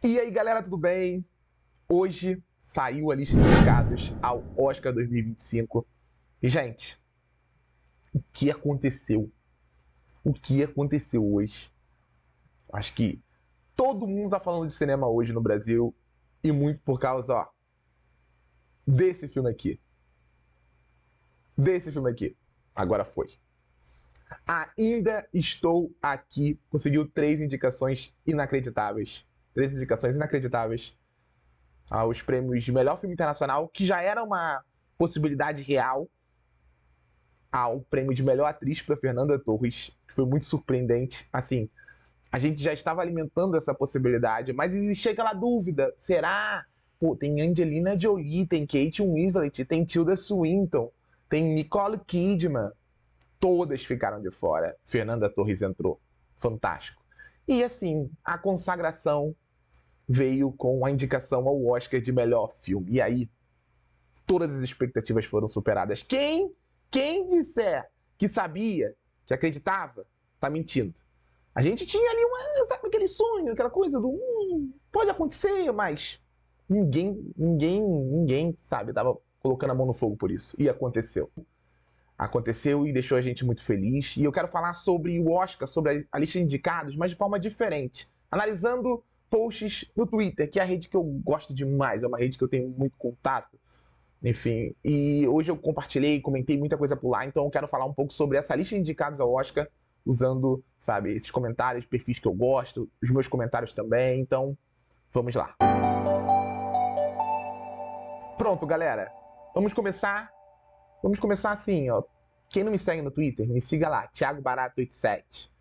E aí, galera, tudo bem? Hoje saiu a lista de indicados ao Oscar 2025. E, gente, o que aconteceu? O que aconteceu hoje? Acho que todo mundo tá falando de cinema hoje no Brasil e muito por causa, ó, desse filme aqui. Desse filme aqui. Agora foi. Ainda estou aqui. Conseguiu 3 indicações inacreditáveis. 3 indicações inacreditáveis aos prêmios de melhor filme internacional, que já era uma possibilidade real, ao prêmio de melhor atriz para Fernanda Torres, que foi muito surpreendente. Assim, a gente já estava alimentando essa possibilidade, mas existia aquela dúvida: será? Pô, tem Angelina Jolie, tem Kate Winslet, tem Tilda Swinton, tem Nicole Kidman. Todas ficaram de fora. Fernanda Torres entrou. Fantástico. E assim, a consagração veio com a indicação ao Oscar de melhor filme. E aí, todas as expectativas foram superadas. Quem disser que sabia, que acreditava, tá mentindo. A gente tinha ali sabe, aquele sonho, aquela coisa do pode acontecer, mas ninguém, sabe, tava colocando a mão no fogo por isso. E aconteceu. Aconteceu e deixou a gente muito feliz. E eu quero falar sobre o Oscar, sobre a lista de indicados, mas de forma diferente. Analisando posts no Twitter, que é a rede que eu gosto demais, é uma rede que eu tenho muito contato. Enfim, e hoje eu compartilhei, comentei muita coisa por lá, então eu quero falar um pouco sobre essa lista de indicados ao Oscar, usando, sabe, esses comentários, perfis que eu gosto, os meus comentários também, então vamos lá. Pronto, galera, vamos começar assim, ó. Quem não me segue no Twitter, me siga lá, Thiago Barato 87.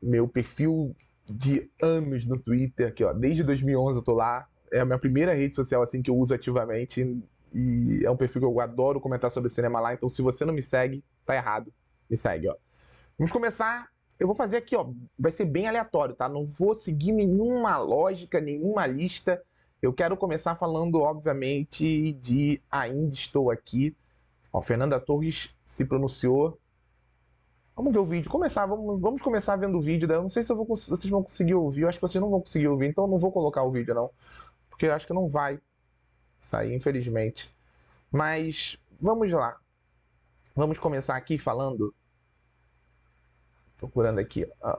Meu perfil de anos no Twitter, aqui, ó, desde 2011 eu tô lá, é a minha primeira rede social assim que eu uso ativamente. E é um perfil que eu adoro comentar sobre cinema lá. Então, se você não me segue, tá errado. Me segue, ó. Vamos começar. Eu vou fazer aqui, ó. Vai ser bem aleatório, tá? Não vou seguir nenhuma lógica, nenhuma lista. Eu quero começar falando, obviamente, de Ainda Estou Aqui. Ó, Fernanda Torres se pronunciou. Vamos ver o vídeo. Vamos começar vendo o vídeo. Eu não sei se vocês vão conseguir ouvir. Eu acho que vocês não vão conseguir ouvir, então eu não vou colocar o vídeo, não. Porque eu acho que não vai sair, infelizmente. Mas vamos lá. Vamos começar aqui falando. Procurando aqui. Ó.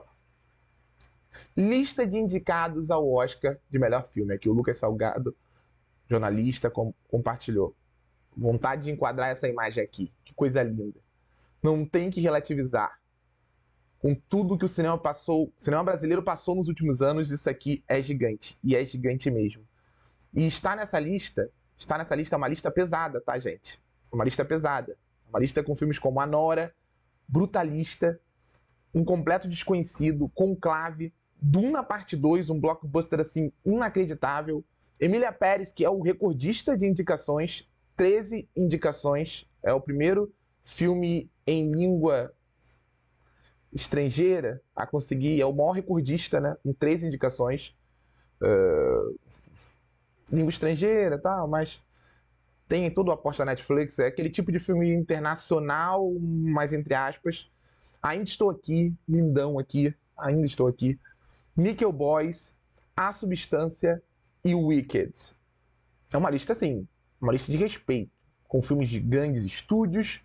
Lista de indicados ao Oscar de melhor filme. Aqui o Lucas Salgado, jornalista, compartilhou. Vontade de enquadrar essa imagem aqui. Que coisa linda. Não tem que relativizar. Com tudo que o cinema brasileiro passou nos últimos anos, isso aqui é gigante. E é gigante mesmo. E está nessa lista é uma lista pesada, tá, gente? Uma lista pesada. Uma lista com filmes como A Nora, Brutalista, Um Completo Desconhecido, Conclave, Duna Parte 2, um blockbuster assim inacreditável. Emília Pérez, que é o recordista de indicações, 13 indicações. É o primeiro filme em língua estrangeira a conseguir, é o maior recordista, né? Com 13 indicações. Língua estrangeira e tal, mas tem todo o aposta da Netflix, é aquele tipo de filme internacional, mas entre aspas. Ainda Estou Aqui, lindão aqui, Ainda Estou Aqui. Nickel Boys, A Substância e Wicked. É uma lista assim, uma lista de respeito, com filmes de grandes estúdios,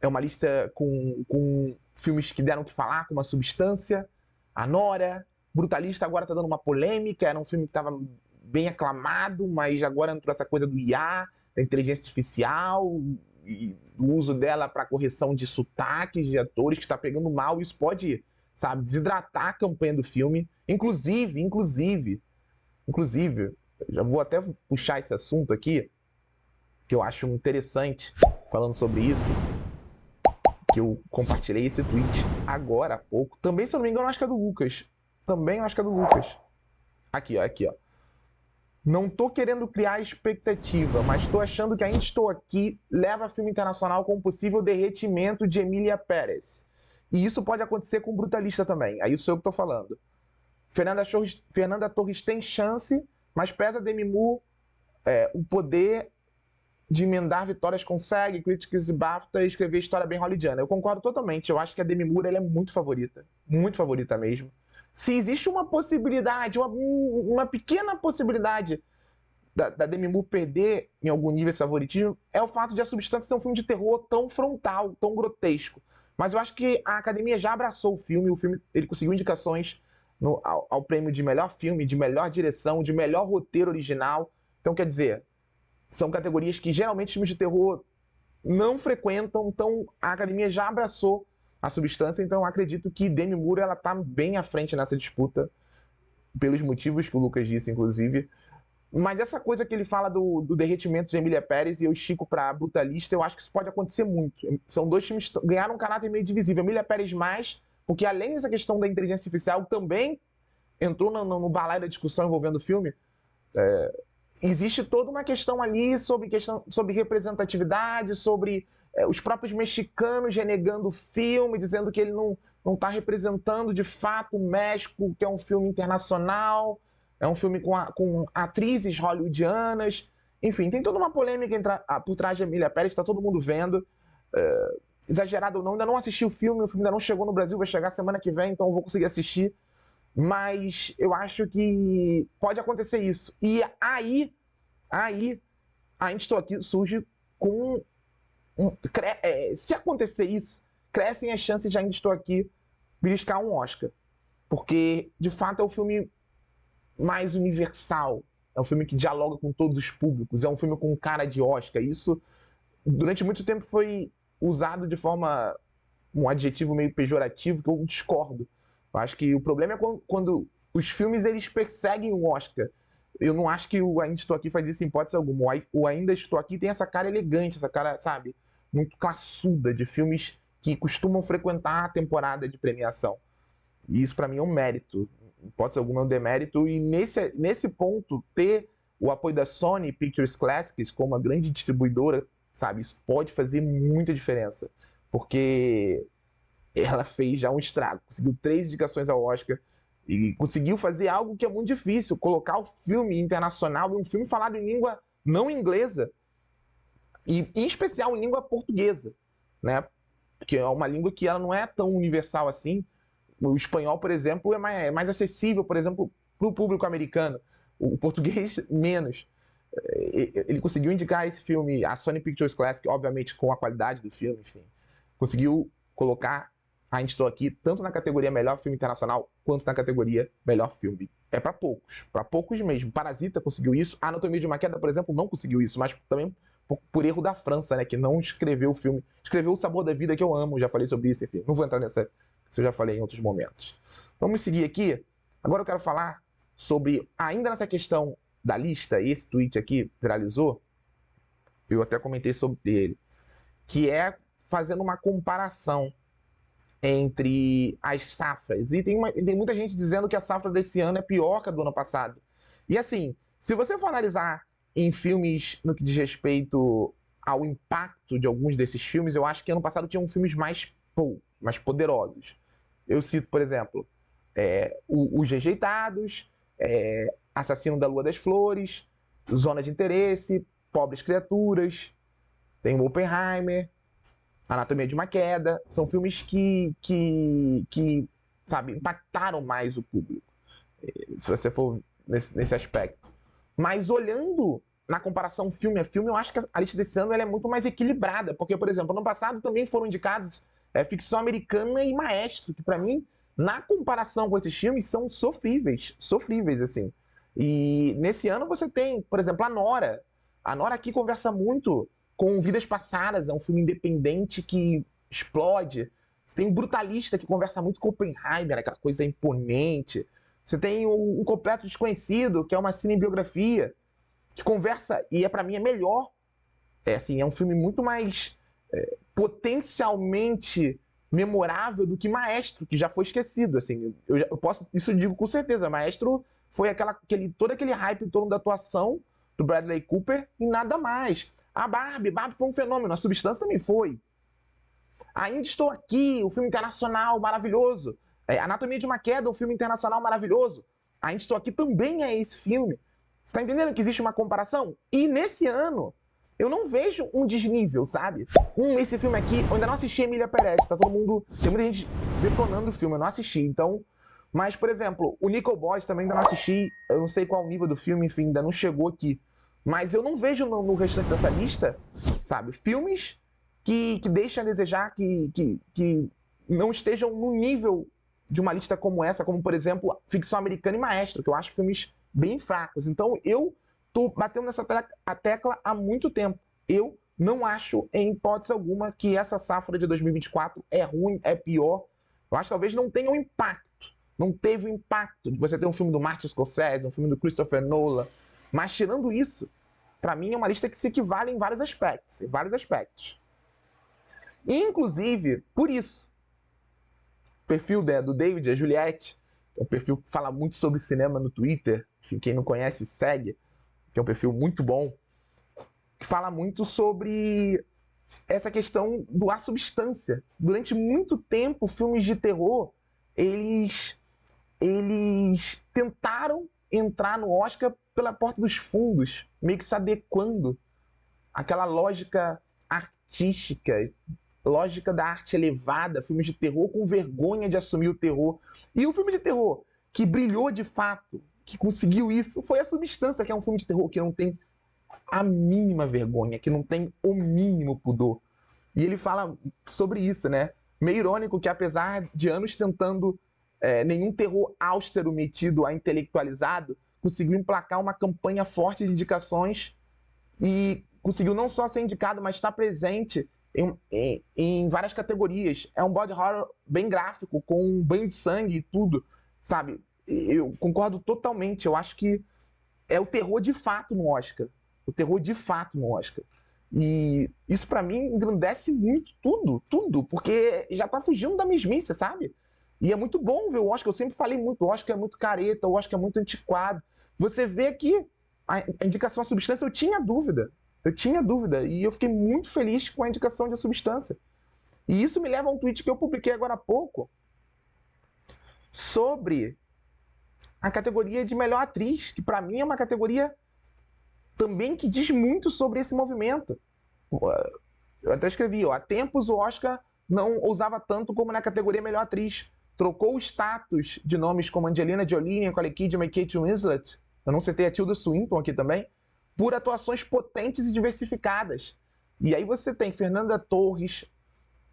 é uma lista com filmes que deram o que falar, como A Substância, A Nora, Brutalista agora tá dando uma polêmica, era um filme que estava bem aclamado, mas agora entrou essa coisa do IA, da inteligência artificial, e o uso dela para correção de sotaques de atores que está pegando mal. Isso pode, sabe, desidratar a campanha do filme. Inclusive, já vou até puxar esse assunto aqui, que eu acho interessante, falando sobre isso, que eu compartilhei esse tweet agora há pouco. Também, se eu não me engano, acho que é do Lucas. Também acho que é do Lucas. Aqui, ó, aqui, ó. Não tô querendo criar expectativa, mas tô achando que Ainda Estou Aqui leva filme internacional com possível derretimento de Emília Pérez. E isso pode acontecer com Brutalista também. É isso eu que tô falando. Fernanda Torres tem chance, mas pesa Demi Moore, o poder de emendar vitórias consegue, críticas e BAFTA escrever história bem hollywoodiana. Eu concordo totalmente. Eu acho que a Demi Moore ela é muito favorita mesmo. Se existe uma possibilidade, uma pequena possibilidade da Demi Moore perder em algum nível esse favoritismo, é o fato de A Substância ser um filme de terror tão frontal, tão grotesco. Mas eu acho que a Academia já abraçou o filme ele conseguiu indicações ao prêmio de melhor filme, de melhor direção, de melhor roteiro original. Então, quer dizer, são categorias que geralmente filmes de terror não frequentam, então a Academia já abraçou A Substância, então eu acredito que Demi Moore ela tá bem à frente nessa disputa, pelos motivos que o Lucas disse, inclusive. Mas essa coisa que ele fala do derretimento de Emília Pérez e eu estico pra Brutalista, eu acho que isso pode acontecer muito. São dois filmes que ganharam um caráter meio divisível. Emília Pérez mais, porque além dessa questão da inteligência artificial, também entrou no balaio da discussão envolvendo o filme. Existe toda uma questão ali sobre representatividade, sobre os próprios mexicanos renegando o filme, dizendo que ele não está representando de fato o México, que é um filme internacional, é um filme com atrizes hollywoodianas. Enfim, tem toda uma polêmica por trás de Emília Pérez, está todo mundo vendo. Exagerado ou não, ainda não assisti o filme ainda não chegou no Brasil, vai chegar semana que vem, então eu vou conseguir assistir. Mas eu acho que pode acontecer isso. E aí Ainda Estou Aqui surge com... se acontecer isso, crescem as chances de Ainda Estou Aqui beliscar um Oscar. Porque, de fato, é o filme mais universal. É um filme que dialoga com todos os públicos. É um filme com cara de Oscar. Isso, durante muito tempo, foi usado de forma... um adjetivo meio pejorativo que eu discordo. Eu acho que o problema é quando os filmes eles perseguem o Oscar. Eu não acho que o Ainda Estou Aqui faz isso em hipótese alguma. O Ainda Estou Aqui tem essa cara elegante, essa cara, sabe, muito classuda, de filmes que costumam frequentar a temporada de premiação. E isso pra mim é um mérito. Em hipótese alguma é um demérito. E nesse ponto, ter o apoio da Sony Pictures Classics como uma grande distribuidora, sabe, isso pode fazer muita diferença. Porque ela fez já um estrago, conseguiu 3 indicações ao Oscar e conseguiu fazer algo que é muito difícil, colocar o filme internacional em um filme falado em língua não inglesa e em especial em língua portuguesa, né? Porque é uma língua que ela não é tão universal assim. O espanhol, por exemplo, é mais acessível, por exemplo, para o público americano. O português, menos. Ele conseguiu indicar esse filme, a Sony Pictures Classic, obviamente com a qualidade do filme, enfim. Conseguiu colocar Ainda Estou Aqui tanto na categoria Melhor Filme Internacional quanto na categoria Melhor Filme. É para poucos mesmo. Parasita conseguiu isso, A Anatomia de uma Queda, por exemplo, não conseguiu isso, mas também por erro da França, né, que não escreveu o filme. Escreveu O Sabor da Vida, que eu amo, já falei sobre isso, enfim. Não vou entrar nessa, que eu já falei em outros momentos. Vamos seguir aqui. Agora eu quero falar sobre, ainda nessa questão da lista, esse tweet aqui viralizou, eu até comentei sobre ele, que é fazendo uma comparação entre as safras. E tem muita gente dizendo que a safra desse ano é pior que a do ano passado. E assim, se você for analisar em filmes no que diz respeito ao impacto de alguns desses filmes, eu acho que ano passado tinham filmes mais poderosos. Eu cito, por exemplo, Os Rejeitados, Assassino da Lua das Flores, Zona de Interesse, Pobres Criaturas, tem o Oppenheimer, Anatomia de uma Queda. São filmes que sabe, impactaram mais o público, se você for nesse aspecto. Mas olhando na comparação filme a filme, eu acho que a lista desse ano ela é muito mais equilibrada, porque, por exemplo, ano passado também foram indicados Ficção Americana e Maestro, que pra mim, na comparação com esses filmes, são sofríveis, assim. E nesse ano você tem, por exemplo, A Nora. A Nora aqui conversa muito com Vidas Passadas, é um filme independente que explode. Você tem o Brutalista, que conversa muito com Oppenheimer, aquela coisa imponente. Você tem o Completo Desconhecido, que é uma cinebiografia, que conversa, e pra mim é melhor. É um filme muito mais potencialmente memorável do que Maestro, que já foi esquecido. Assim, isso eu digo com certeza. Maestro foi todo aquele hype em torno da atuação do Bradley Cooper e nada mais. A Barbie foi um fenômeno, A Substância também foi. Ainda Estou Aqui, um filme internacional maravilhoso. Anatomia de uma Queda, um filme internacional maravilhoso. Ainda Estou Aqui também é esse filme. Você tá entendendo que existe uma comparação? E nesse ano, eu não vejo um desnível, sabe? Esse filme aqui, eu ainda não assisti Emília Pérez, tá todo mundo... Tem muita gente detonando o filme, eu não assisti, então... Mas, por exemplo, o Nickel Boys também ainda não assisti, eu não sei qual o nível do filme, enfim, ainda não chegou aqui. Mas eu não vejo no restante dessa lista, sabe, filmes que deixam a desejar, que não estejam no nível de uma lista como essa, como, por exemplo, Ficção Americana e Maestro, que eu acho filmes bem fracos. Então, eu tô batendo nessa tecla há muito tempo. Eu não acho, em hipótese alguma, que essa safra de 2024 é ruim, é pior. Eu acho que talvez não tenha um impacto. Não teve o impacto de você ter um filme do Martin Scorsese, um filme do Christopher Nolan. Mas, tirando isso, para mim é uma lista que se equivale em vários aspectos. Em vários aspectos. Inclusive, por isso, o perfil do David, a Juliette, que é um perfil que fala muito sobre cinema no Twitter, enfim, quem não conhece, segue, que é um perfil muito bom, que fala muito sobre essa questão do A Substância. Durante muito tempo, filmes de terror, eles tentaram entrar no Oscar pela porta dos fundos, meio que se adequando àquela lógica artística, lógica da arte elevada, filmes de terror com vergonha de assumir o terror. E o filme de terror que brilhou de fato, que conseguiu isso, foi A Substância, que é um filme de terror que não tem a mínima vergonha, que não tem o mínimo pudor. E ele fala sobre isso, né? Meio irônico que, apesar de anos tentando nenhum terror austero metido a intelectualizado, conseguiu emplacar uma campanha forte de indicações e conseguiu não só ser indicado, mas estar presente em várias categorias. É um body horror bem gráfico, com um banho de sangue e tudo, sabe? Eu concordo totalmente. Eu acho que é o terror de fato no Oscar. O terror de fato no Oscar. E isso pra mim engrandece muito tudo, porque já tá fugindo da mesmice, sabe? E é muito bom ver o Oscar. Eu sempre falei muito, o Oscar é muito careta, o Oscar é muito antiquado. Você vê aqui a indicação à Substância, eu tinha dúvida. E eu fiquei muito feliz com a indicação de A Substância. E isso me leva a um tweet que eu publiquei agora há pouco sobre a categoria de melhor atriz, que pra mim é uma categoria também que diz muito sobre esse movimento. Eu até escrevi, há tempos o Oscar não ousava tanto como na categoria melhor atriz. Trocou o status de nomes como Angelina Jolie, Nicole Kidman e Kate Winslet, eu não citei a Tilda Swinton aqui também, por atuações potentes e diversificadas. E aí você tem Fernanda Torres,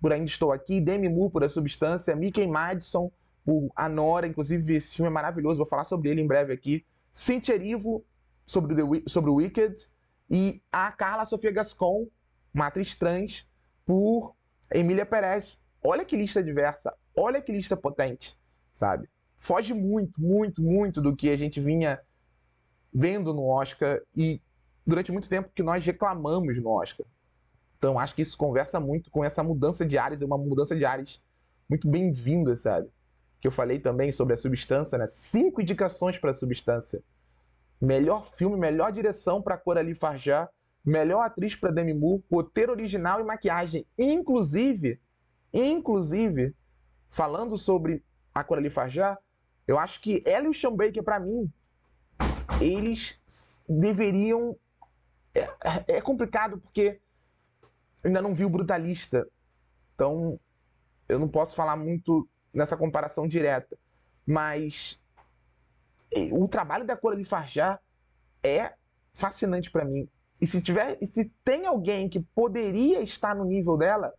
por Ainda Estou Aqui, Demi Moore por A Substância, Mickey Madison por A Nora, inclusive esse filme é maravilhoso, vou falar sobre ele em breve aqui, Cynthia Erivo sobre o Wicked, e a Carla Sofia Gascon, uma atriz trans, por Emília Pérez. Olha que lista diversa, olha que lista potente, sabe? Foge muito do que a gente vinha vendo no Oscar e durante muito tempo que nós reclamamos no Oscar. Então acho que isso conversa muito com essa mudança de ares, uma mudança de ares muito bem-vinda, sabe? Que eu falei também sobre A Substância, né? 5 indicações para A Substância. Melhor filme, melhor direção para Coralie Farjá, melhor atriz para Demi Moore, roteiro original e maquiagem. Inclusive, falando sobre a Coralie Farjá, eu acho que ela e o Sean Baker, para mim, eles deveriam... É complicado porque eu ainda não vi o Brutalista, então eu não posso falar muito nessa comparação direta, mas o trabalho da Coralie Farjá é fascinante para mim. E se tem alguém que poderia estar no nível dela,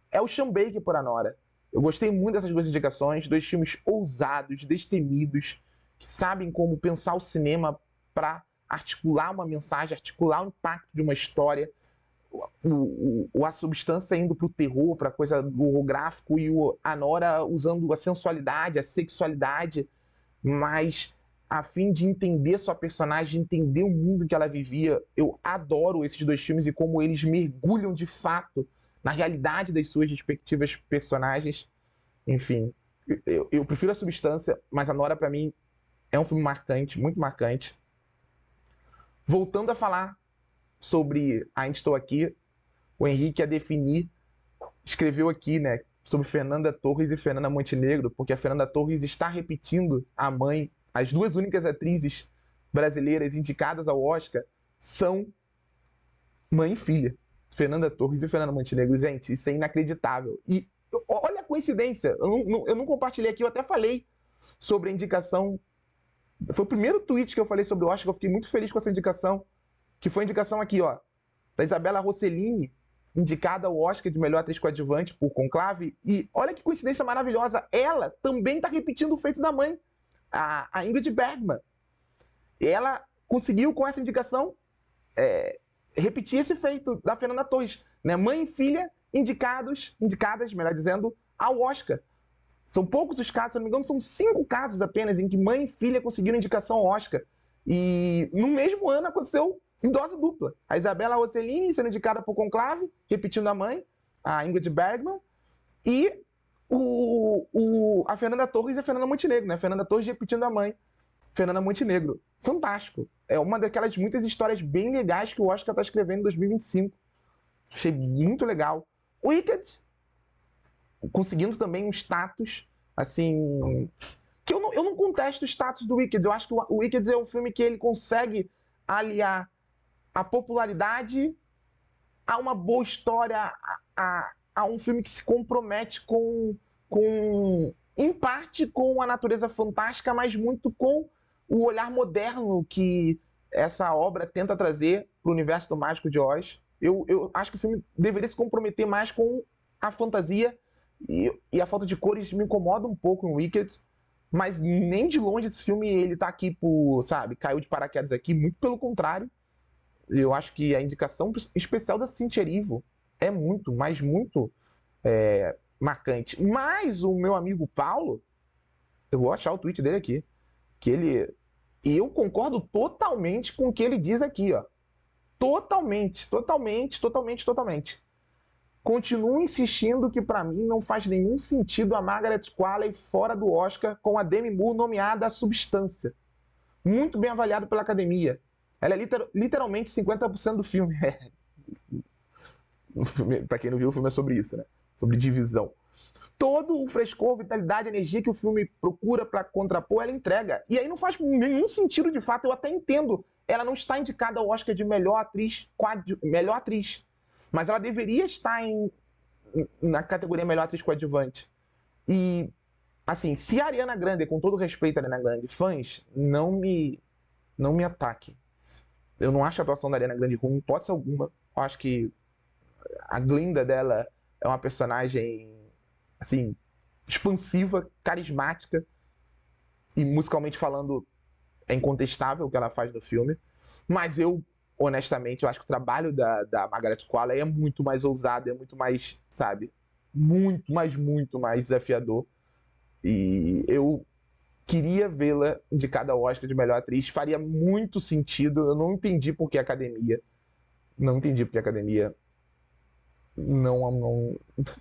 é o Sean Baker por A Nora. Eu gostei muito dessas duas indicações, 2 filmes ousados, destemidos, que sabem como pensar o cinema para articular uma mensagem, articular o impacto de uma história. A Substância indo pro terror, pra coisa do horror gráfico, e A Nora usando a sensualidade, a sexualidade, mas a fim de entender sua personagem, entender o mundo que ela vivia. Eu adoro esses 2 filmes e como eles mergulham de fato na realidade das suas respectivas personagens. Enfim, eu prefiro A Substância, mas A Nora, pra mim, é um filme marcante, muito marcante. Voltando a falar sobre Ainda Estou Aqui, o Henrique a definir escreveu aqui, né, sobre Fernanda Torres e Fernanda Montenegro, porque a Fernanda Torres está repetindo a mãe. As 2 únicas atrizes brasileiras indicadas ao Oscar são mãe e filha. Fernanda Torres e Fernanda Montenegro. Gente, isso é inacreditável. E olha a coincidência. Eu não compartilhei aqui, eu até falei sobre a indicação. Foi o primeiro tweet que eu falei sobre o Oscar, eu fiquei muito feliz com essa indicação, que foi a indicação aqui, ó, da Isabella Rossellini, indicada ao Oscar de melhor atriz coadjuvante por Conclave. E olha que coincidência maravilhosa, ela também está repetindo o feito da mãe, a Ingrid Bergman. Ela conseguiu, com essa indicação, repetir esse feito da Fernanda Torres, né? Mãe e filha indicadas, melhor dizendo, ao Oscar. São poucos os casos, se não me engano, são 5 casos apenas em que mãe e filha conseguiram indicação ao Oscar. E no mesmo ano aconteceu em dose dupla. A Isabella Rossellini sendo indicada por Conclave, repetindo a mãe, a Ingrid Bergman, e a Fernanda Torres e a Fernanda Montenegro, né? Fernanda Torres repetindo a mãe, Fernanda Montenegro. Fantástico. É uma daquelas muitas histórias bem legais que o Oscar está escrevendo em 2025. Achei muito legal. O Wicked conseguindo também um status, assim, que eu não contesto o status do Wicked. Eu acho que o Wicked é um filme que ele consegue aliar a popularidade a uma boa história, a um filme que se compromete em parte com a natureza fantástica, mas muito com o olhar moderno que essa obra tenta trazer para o universo do Mágico de Oz. Eu acho que o filme deveria se comprometer mais com a fantasia e a falta de cores me incomoda um pouco em Wicked, mas nem de longe esse filme ele tá aqui por, sabe, caiu de paraquedas aqui, muito pelo contrário. Eu acho que a indicação especial da Cynthia Erivo é muito, mas muito marcante. Mas o meu amigo Paulo, eu vou achar o tweet dele aqui, eu concordo totalmente com o que ele diz aqui, ó. Totalmente. Continuo insistindo que para mim não faz nenhum sentido a Margaret Qualley fora do Oscar com a Demi Moore nomeada a Substância. Muito bem avaliado pela academia. Ela é literalmente 50% do filme. Para quem não viu, o filme é sobre isso, né? Sobre divisão. Todo o frescor, vitalidade, energia que o filme procura para contrapor, ela entrega. E aí não faz nenhum sentido, de fato, eu até entendo. Ela não está indicada ao Oscar de melhor atriz, mas ela deveria estar na categoria melhor atriz coadjuvante. E, assim, se a Ariana Grande, com todo respeito a Ariana Grande, fãs, não me ataquem. Eu não acho a atuação da Ariana Grande ruim, hipótese alguma. Eu acho que a Glinda dela é uma personagem, assim, expansiva, carismática, e musicalmente falando é incontestável o que ela faz no filme. Mas honestamente, eu acho que o trabalho da Margaret Qualley é muito mais ousado, é muito mais, sabe, muito mais desafiador. E eu queria vê-la indicada ao Oscar de melhor atriz, faria muito sentido. Eu não entendi por que a academia não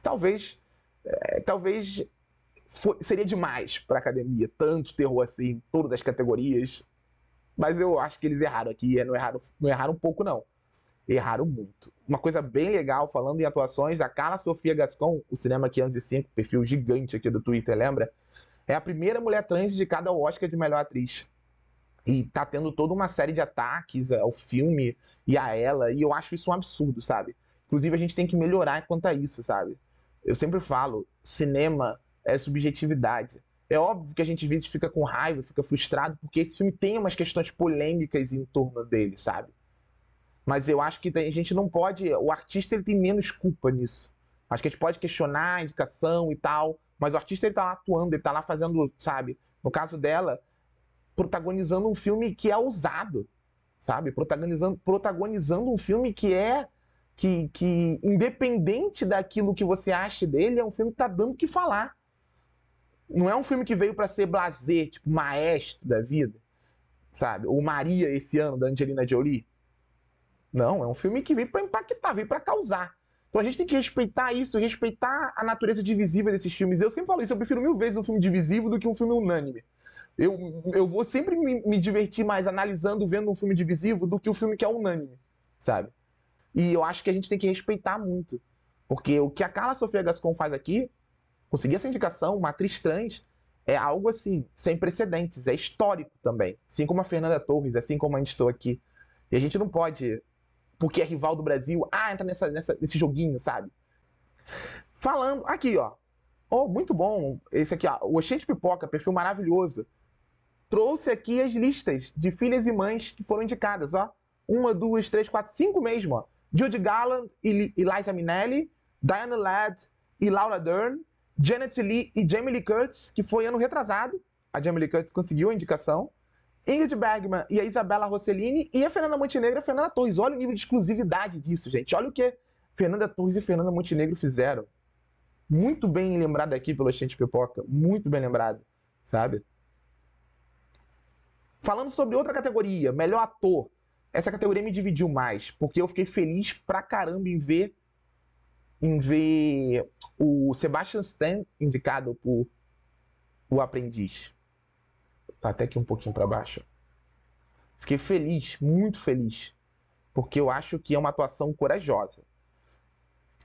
talvez seria demais para a academia, tanto terror assim, em todas as categorias. Mas eu acho que eles erraram aqui, não erraram um pouco, não. Erraram muito. Uma coisa bem legal, falando em atuações, a Carla Sofia Gascon, o Cinema 505, perfil gigante aqui do Twitter, lembra? É a primeira mulher trans indicada ao Oscar de melhor atriz. E tá tendo toda uma série de ataques ao filme e a ela, e eu acho isso um absurdo, sabe? Inclusive, a gente tem que melhorar quanto a isso, sabe? Eu sempre falo, cinema é subjetividade. É óbvio que a gente às vezes fica com raiva, fica frustrado, porque esse filme tem umas questões polêmicas em torno dele, sabe? Mas eu acho que a gente não pode. O artista ele tem menos culpa nisso. Acho que a gente pode questionar a indicação e tal, mas o artista ele tá lá atuando, ele tá lá fazendo, sabe? No caso dela, protagonizando um filme que é ousado, sabe? Protagonizando um filme que independente daquilo que você ache dele, é um filme que tá dando o que falar. Não é um filme que veio para ser blasé, tipo Maestro da vida, sabe? Ou Maria esse ano, da Angelina Jolie. Não, é um filme que veio para impactar, veio para causar. Então a gente tem que respeitar isso, respeitar a natureza divisiva desses filmes. Eu sempre falo isso, eu prefiro 1000 vezes um filme divisivo do que um filme unânime. Eu vou sempre me divertir mais analisando, vendo um filme divisivo do que o filme que é unânime, sabe? E eu acho que a gente tem que respeitar muito. Porque o que a Carla Sofia Gascon faz aqui, conseguir essa indicação, uma atriz trans, é algo assim, sem precedentes, é histórico também. Assim como a Fernanda Torres, assim como a gente estou aqui. E a gente não pode, porque é rival do Brasil, entra nesse joguinho, sabe? Falando, aqui ó, Oh, muito bom. Esse aqui, ó, o Oxente Pipoca, perfil maravilhoso. Trouxe aqui as listas de filhas e mães que foram indicadas, ó. 1, 2, 3, 4, 5 mesmo, ó. Judy Garland e Liza Minnelli, Diana Ladd e Laura Dern, Janet Leigh e Jamie Lee Curtis, que foi ano retrasado. A Jamie Lee Curtis conseguiu a indicação. Ingrid Bergman e a Isabella Rossellini e a Fernanda Montenegro e a Fernanda Torres. Olha o nível de exclusividade disso, gente. Olha o que Fernanda Torres e Fernanda Montenegro fizeram. Muito bem lembrado aqui pelo Oxente Pipoca. Muito bem lembrado, sabe? Falando sobre outra categoria, melhor ator. Essa categoria me dividiu mais, porque eu fiquei feliz pra caramba em ver o Sebastian Stan indicado por O Aprendiz. Tá até aqui um pouquinho pra baixo. Fiquei feliz, muito feliz, porque eu acho que é uma atuação corajosa.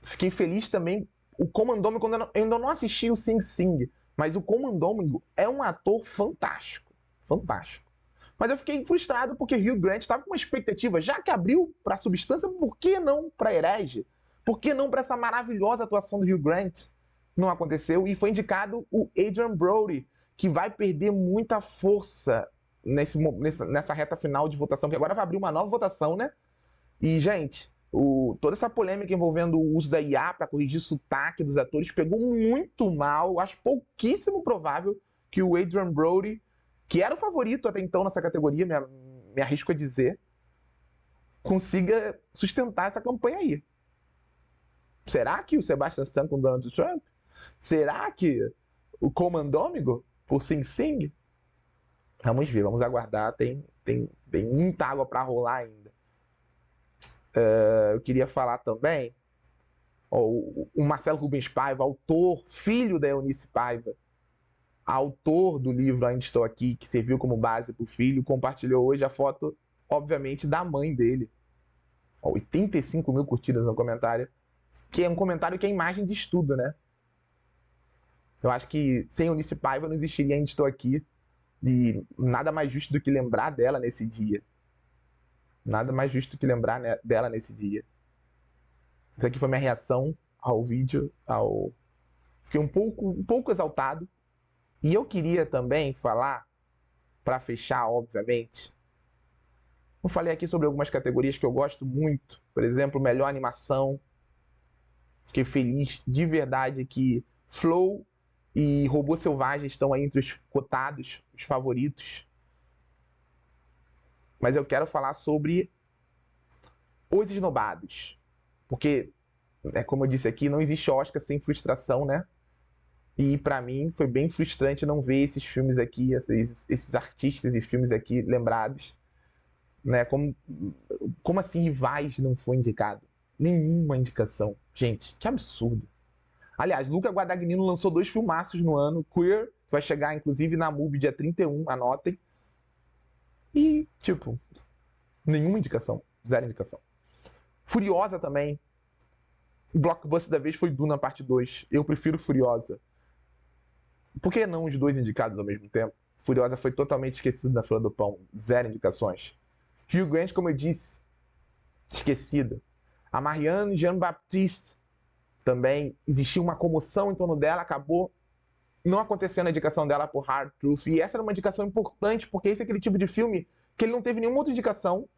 Fiquei feliz também o Comandômico, quando eu ainda não assisti o Sing Sing, mas o Comandômico é um ator fantástico, fantástico. Mas eu fiquei frustrado porque Hugh Grant estava com uma expectativa, já que abriu para a Substância, por que não para Herege? Por que não para essa maravilhosa atuação do Hugh Grant? Não aconteceu e foi indicado o Adrien Brody, que vai perder muita força nessa reta final de votação, porque agora vai abrir uma nova votação, né? E, gente, toda essa polêmica envolvendo o uso da IA para corrigir sotaque dos atores pegou muito mal. Acho pouquíssimo provável que o Adrien Brody, que era o favorito até então nessa categoria, me arrisco a dizer, consiga sustentar essa campanha aí. Será que o Sebastian Stan com Donald Trump? Será que o Comandômico por Sing Sing? Vamos ver, vamos aguardar. Tem muita água para rolar ainda. Eu queria falar também, ó, o Marcelo Rubens Paiva, autor, filho da Eunice Paiva, autor do livro Ainda Estou Aqui, que serviu como base para o filho, compartilhou hoje a foto, obviamente, da mãe dele. Ó, 85 mil curtidas no comentário, que é um comentário que é imagem de estudo, né? Eu acho que sem Eunice Paiva não existiria Ainda Estou Aqui, e nada mais justo do que lembrar dela nesse dia. Nada mais justo que lembrar, né, dela nesse dia. Isso aqui foi minha reação ao vídeo. Fiquei um pouco exaltado. E eu queria também falar, para fechar, obviamente, eu falei aqui sobre algumas categorias que eu gosto muito. Por exemplo, melhor animação. Fiquei feliz de verdade que Flow e Robô Selvagem estão aí entre os cotados, os favoritos. Mas eu quero falar sobre Os Esnobados. Porque, como eu disse aqui, não existe Oscar sem frustração, né? E pra mim foi bem frustrante não ver esses filmes aqui, esses artistas e filmes aqui lembrados. Né? Como assim Rivais não foi indicado? Nenhuma indicação. Gente, que absurdo. Aliás, Luca Guadagnino lançou 2 filmaços no ano. Queer, que vai chegar inclusive na MUBI dia 31, anotem. E, tipo, nenhuma indicação. Zero indicação. Furiosa também. O blockbuster da vez foi Duna Parte 2. Eu prefiro Furiosa. Por que não os 2 indicados ao mesmo tempo? Furiosa foi totalmente esquecido na fila do pão. Zero indicações. Hugh Grant, como eu disse, esquecido. A Marianne Jean-Baptiste também existiu uma comoção em torno dela, acabou não acontecendo a indicação dela por Hard Truth. E essa era uma indicação importante, porque esse é aquele tipo de filme que ele não teve nenhuma outra indicação.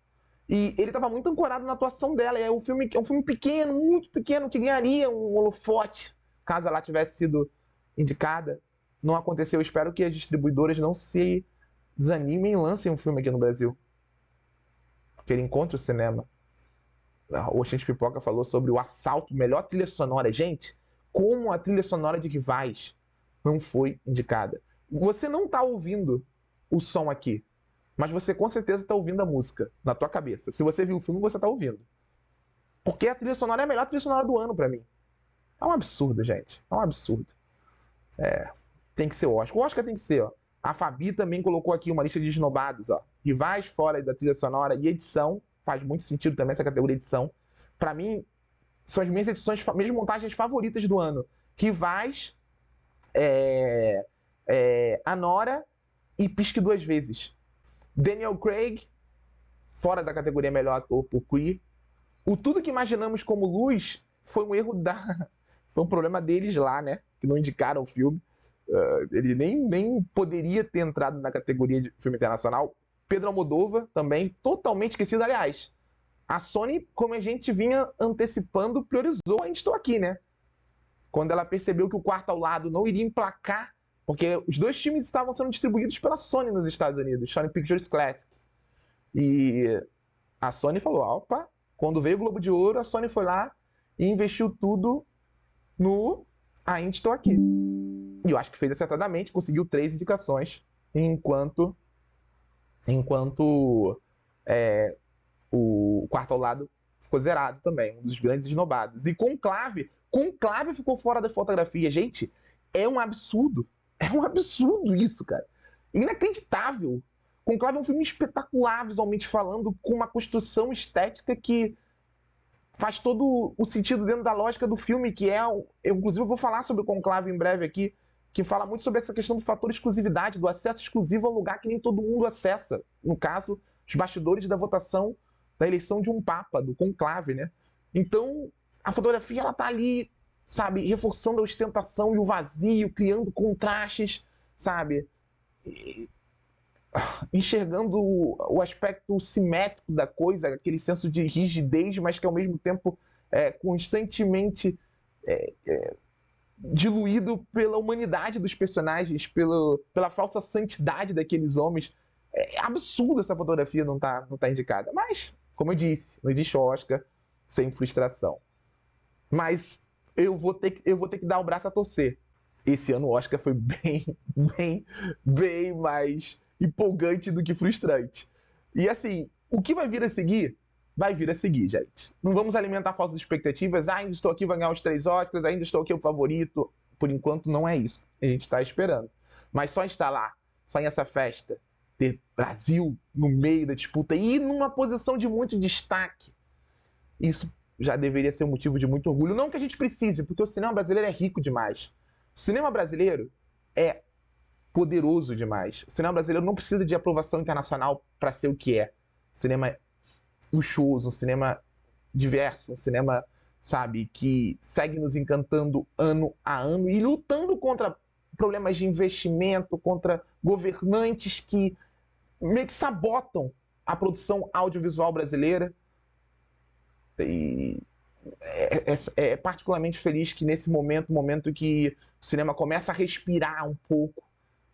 E ele estava muito ancorado na atuação dela. É um filme pequeno, muito pequeno, que ganharia um holofote caso ela tivesse sido indicada. Não aconteceu. Eu espero que as distribuidoras não se desanimem e lancem um filme aqui no Brasil. Porque ele encontra o cinema. O Oxente Pipoca falou sobre o assalto, melhor trilha sonora. Gente, como a trilha sonora de Rivais não foi indicada. Você não está ouvindo o som aqui, mas você com certeza está ouvindo a música na tua cabeça. Se você viu o filme, você está ouvindo. Porque a trilha sonora é a melhor trilha sonora do ano para mim. É um absurdo, gente. É um absurdo. Tem que ser o Oscar. O Oscar tem que ser, ó. A Fabi também colocou aqui uma lista de esnobados, ó. Rivais fora da trilha sonora e edição. Faz muito sentido também essa categoria edição. Para mim, são as minhas edições, minhas montagens favoritas do ano. Rivais, Anora e Pisque Duas Vezes. Daniel Craig, fora da categoria melhor ator por Queer. O Tudo Que Imaginamos Como Luz foi um erro foi um problema deles lá, né? que não indicaram o filme. Ele nem poderia ter entrado na categoria de filme internacional. Pedro Almodóvar também, totalmente esquecido. Aliás, a Sony, como a gente vinha antecipando, priorizou Ainda Estou Aqui, né? Quando ela percebeu que o Quarto ao Lado não iria emplacar, porque os dois filmes estavam sendo distribuídos pela Sony nos Estados Unidos, Sony Pictures Classics. E a Sony falou, opa, quando veio o Globo de Ouro, a Sony foi lá e investiu tudo no Ainda Estou Aqui. E eu acho que fez acertadamente, conseguiu 3 indicações, enquanto o Quarto ao Lado ficou zerado também, um dos grandes esnobados. E Conclave ficou fora da fotografia. Gente, é um absurdo isso, cara. Inacreditável. Conclave é um filme espetacular, visualmente falando, com uma construção estética que faz todo o sentido dentro da lógica do filme, que é... Inclusive, eu vou falar sobre o Conclave em breve aqui, que fala muito sobre essa questão do fator exclusividade, do acesso exclusivo a um lugar que nem todo mundo acessa. No caso, os bastidores da votação da eleição de um papa, do conclave, né? Então, a fotografia, ela tá ali, sabe, reforçando a ostentação e o vazio, criando contrastes, sabe? Enxergando o aspecto simétrico da coisa, aquele senso de rigidez, mas que ao mesmo tempo é constantemente diluído pela humanidade dos personagens, pela falsa santidade daqueles homens. É absurdo essa fotografia não tá indicada. Mas, como eu disse, não existe Oscar sem frustração. Mas eu vou ter que dar o braço a torcer. Esse ano o Oscar foi bem mais empolgante do que frustrante. E assim, o que vai vir a seguir? Vai vir a seguir, gente. Não vamos alimentar falsas expectativas. Ainda Estou Aqui, vai ganhar os 3 Oscars, Ainda Estou Aqui, o favorito. Por enquanto, não é isso. A gente está esperando. Mas só estar lá, só em essa festa, ter Brasil no meio da disputa e numa posição de muito destaque, isso já deveria ser um motivo de muito orgulho. Não que a gente precise, porque o cinema brasileiro é rico demais. O cinema brasileiro é poderoso demais. O cinema brasileiro não precisa de aprovação internacional para ser o que é. O cinema é luxuoso, um cinema diverso, um cinema, sabe, que segue nos encantando ano a ano e lutando contra problemas de investimento, contra governantes que meio que sabotam a produção audiovisual brasileira. E é particularmente feliz que nesse momento que o cinema começa a respirar um pouco,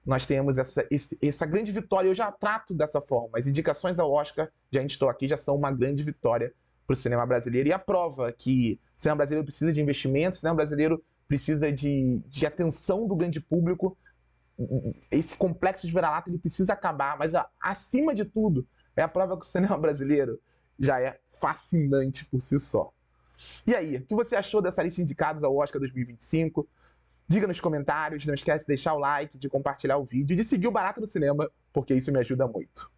nós temos essa grande vitória. Eu já trato dessa forma. As indicações ao Oscar de Ainda Estou Aqui já são uma grande vitória para o cinema brasileiro. E a prova que o cinema brasileiro precisa de investimento, o cinema brasileiro precisa de atenção do grande público. Esse complexo de vira-lata ele precisa acabar. Mas, acima de tudo, é a prova que o cinema brasileiro já é fascinante por si só. E aí, o que você achou dessa lista de indicados ao Oscar 2025? Diga nos comentários, não esquece de deixar o like, de compartilhar o vídeo e de seguir o Barato no Cinema, porque isso me ajuda muito.